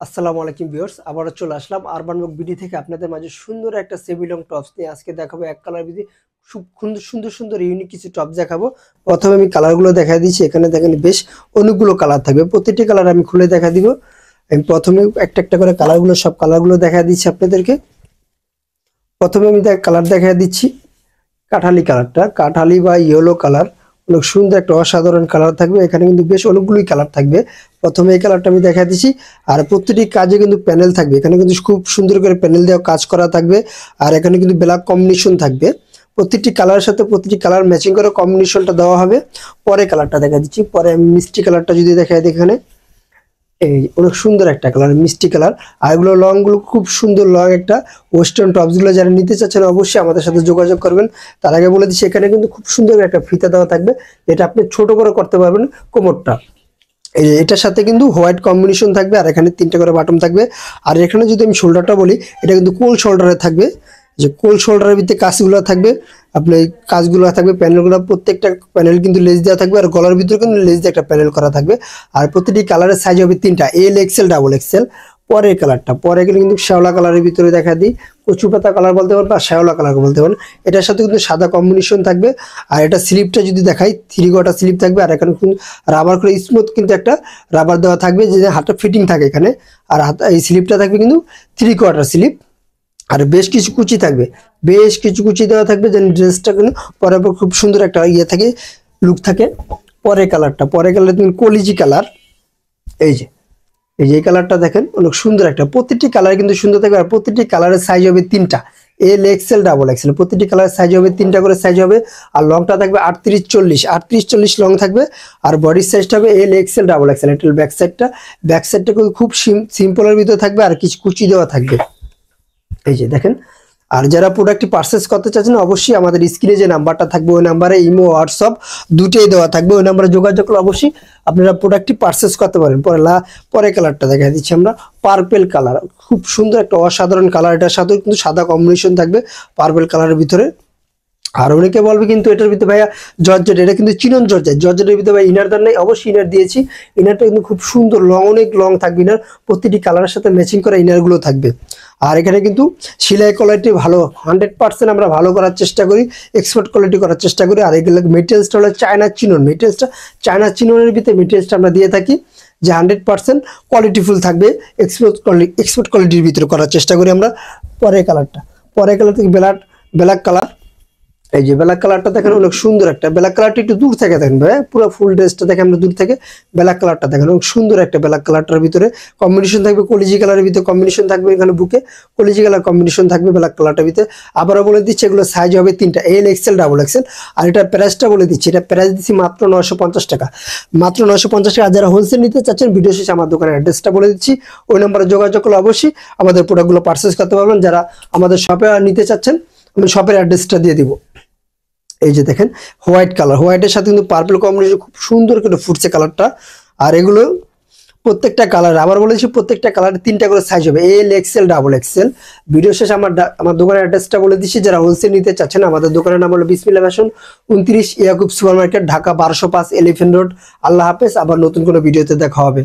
আসসালামু আলাইকুম ভিউয়ার্স, আবারও চলে আসলাম আরবান বুক বিডি থেকে আপনাদের মাঝে সুন্দর একটা সেমি লং টপস নিয়ে। আজকে দেখাবো এক কালার বিধি খুব সুন্দর সুন্দর সুন্দর ইউনিক কিছু টপস দেখাবো। প্রথমে আমি কালারগুলো দেখা দিচ্ছি। এখানে দেখেন বেশ অনেকগুলো কালার থাকবে, প্রতিটি কালার আমি খুলে দেখা দিব। আমি প্রথমে একটা একটা করে কালারগুলো সব কালারগুলো দেখা দিচ্ছি আপনাদেরকে। প্রথমে আমি কালার দেখা দিচ্ছি কাঠালি কালারটা, কাঠালি বা ইয়েলো কালার, অনেক সুন্দর একটা অসাধারণ কালার থাকবে। এখানে কিন্তু বেশ অনেকগুলোই কালার থাকবে। প্রথমে এই কালারটা আমি দেখা দিচ্ছি। আর প্রতিটি কাজে কিন্তু প্যানেল থাকবে, এখানে কিন্তু খুব সুন্দর করে প্যানেল দেওয়া কাজ করা থাকবে। আর এখানে কিন্তু ব্ল্যাক কম্বিনেশন থাকবে, প্রতিটি কালারের সাথে প্রতিটি কালার ম্যাচিং করে কম্বিনেশনটা দেওয়া হবে। পরে কালারটা দেখা দিচ্ছি। পরে আমি মিষ্টি কালারটা যদি দেখাই দিই, এখানে এই অনেক সুন্দর একটা কালার, মিষ্টি কালার। আর এগুলো লং গুলো খুব সুন্দর লং একটা ওয়েস্টার্ন টপস গুলো যারা নিতে চাচ্ছেন অবশ্যই আমাদের সাথে যোগাযোগ করবেন। তার আগে বলে দিচ্ছি এখানে কিন্তু খুব সুন্দর একটা ফিতা দেওয়া থাকবে, যেটা আপনি ছোট করে করতে পারবেন কোমরটা। এই এটার সাথে কিন্তু হোয়াইট কম্বিনেশন থাকবে, আর এখানে 3টা করে বাটন থাকবে। আর এখানে যদি আমি শোল্ডারটা বলি, এটা কিন্তু কোল শোল্ডারে থাকবে, যে কোল শোল্ডারের ভিতরে কাজগুলো থাকবে। আপনি এই কাজগুলো থাকবে, প্যানেলগুলো প্রত্যেকটা প্যানেল কিন্তু লেস দেওয়া থাকবে, আর গলার ভিতরে কিন্তু লেস দিয়ে একটা প্যানেল করা থাকবে। আর প্রতিটি কালারের সাইজ হবে 3টা, এল এক্সেল ডাবল এক্সেল। পরের কালারটা পরে গেলে কিন্তু শ্যাওলা কালারের ভিতরে দেখা দিই, কচু পাতা কালার বলতে পারেন বা শ্যাওলা কালার বলতে পারেন। এটার সাথে কিন্তু সাদা কম্বিনেশন থাকবে। আর এটা স্লিপটা যদি দেখাই, 3 কোয়ার্টার স্লিপ থাকবে। আর এখানে কিন্তু রাবার করে স্মুথ কিন্তু একটা রাবার দেওয়া থাকবে, যে হাতটা ফিটিং থাকে এখানে। আর এই স্লিপটা থাকবে কিন্তু 3 কোয়ার্টার স্লিপ। আর বেশ কিছু কুচি থাকবে, বেশ কিছু কুচি দেওয়া থাকবে, যেন ড্রেসটা কিন্তু পরে খুব সুন্দর একটা ইয়ে থাকে, লুক থাকে। পরে কালার তুমি কলিজি কালার, এই যে এই কালারটা দেখেন, অনেক সুন্দর একটা। প্রতিটি কালার কিন্তু সুন্দর থাকবে। আর প্রতিটি কালারের সাইজ হবে 3টা, এল এক্সেল ডাবল এক্সেল। প্রতিটি কালারের সাইজ হবে 3টা করে সাইজ হবে। আর লংটা থাকবে 38-40 লং থাকবে। আর বডির সাইজটা হবে এল এক্সেল ডাবল এক্সেল। এটা ব্যাক সাইডটা খুব সিম্পলের ভিতরে থাকবে, আর কিছু কুচি দেওয়া থাকবে, এই যে দেখেন। আর যারা প্রোডাক্টটি পারচেস করতে চাচ্ছেন অবশ্যই আমাদের স্ক্রিনে যে নাম্বারটা থাকবে, ওই নাম্বারে ইমো হোয়াটসঅ্যাপ দুটোই দেওয়া থাকবে, ওই নাম্বারে যোগাযোগ করলে অবশ্যই আপনারা প্রোডাক্টটি পারচেস করতে পারেন। পরে কালারটা দেখা দিচ্ছি আমরা, পার্পেল কালার, খুব সুন্দর একটা অসাধারণ কালার। এটার সাথে কিন্তু সাদা কম্বিনেশন থাকবে পার্পেল কালারের ভিতরে। আর অনেকে বলবে কিন্তু এটার ভিতরে ভাইয়া জর্জেট, এটা কিন্তু চিনন জর্জেটের ভিতরে ভাই ইনার দার নেই। অবশ্যই ইনার দিয়েছি, ইনারটা কিন্তু খুব সুন্দর লং, অনেক লং থাকবে ইনার, প্রতিটি কালারের সাথে ম্যাচিং করা ইনারগুলো থাকবে। আর এখানে কিন্তু সেলাই কোয়ালিটি ভালো, 100% আমরা ভালো করার চেষ্টা করি, এক্সপার্ট কোয়ালিটি করার চেষ্টা করি। আর এগুলো মেটেরিয়ালসটা হলো চায়না চিনন, চায়না চিননের ভিতরে মেটেরিয়ালসটা আমরা দিয়ে থাকি, যে 100% কোয়ালিটিফুল থাকবে, এক্সপার্ট কোয়ালিটির ভিতরে করার চেষ্টা করি আমরা। পরে কালার থেকে ব্ল্যাক কালার, এই যে ব্ল্যাক কালারটা দেখেন, অনেক সুন্দর একটা। ব্ল্যাক কালারটা একটু দূর থেকে দেখেন ভাই, পুরো ফুল ড্রেসটা দেখেন আমরা দূর থেকে। ব্ল্যাক কালারটা দেখেন, অনেক সুন্দর একটা। ব্ল্যাক কালারটার ভিতরে কম্বিনেশন থাকবে কলিজি কালারের ভিতরে, কম্বিনেশন থাকবে এখানে বুকে কলিজি কালার কম্বিনেশন থাকবে ব্ল্যাক কালারটার ভিতরে। আবারও বলে দিচ্ছি এগুলো সাইজ হবে 3টা, এল এক্সেল ডাবল এক্সেল। আর এটা প্রাইসটা বলে দিচ্ছি, এটা প্রাইস দিচ্ছি মাত্র 950 টাকা, মাত্র 950 টাকা। যারা হোলসেল নিতে চাচ্ছেন ভিডিও শেষে আমার দোকানের অ্যাড্রেসটা বলে দিচ্ছি, ওই নম্বরে যোগাযোগ করলে অবশ্যই আমাদের প্রোডাক্টগুলো পারচেস করতে পারবেন। যারা আমাদের শপে নিতে চাচ্ছেন আমি শপের অ্যাড্রেসটা দিয়ে দিব। এই যে দেখেন হোয়াইট কালার, হোয়াইটের সাথে কিন্তু পার্পল কম্বিনেশন খুব সুন্দর করে ফুটছে কালারটা। আর এগুলো প্রত্যেকটা কালার, আবার বলেছি প্রত্যেকটা কালারে 3টা করে সাইজ হবে, L XL double XL. Video শেষে আমার দোকানের অ্যাড্রেসটা বলে দিচ্ছি। যারা হোলসেল নিতে চাচ্ছেন আমাদের দোকানের নাম হলো Bismillah fashion, 29 Yakub super market, Dhaka 1205 elephant road. আল্লাহ হাফেজ, আবার নতুন কোনো ভিডিওতে দেখা হবে।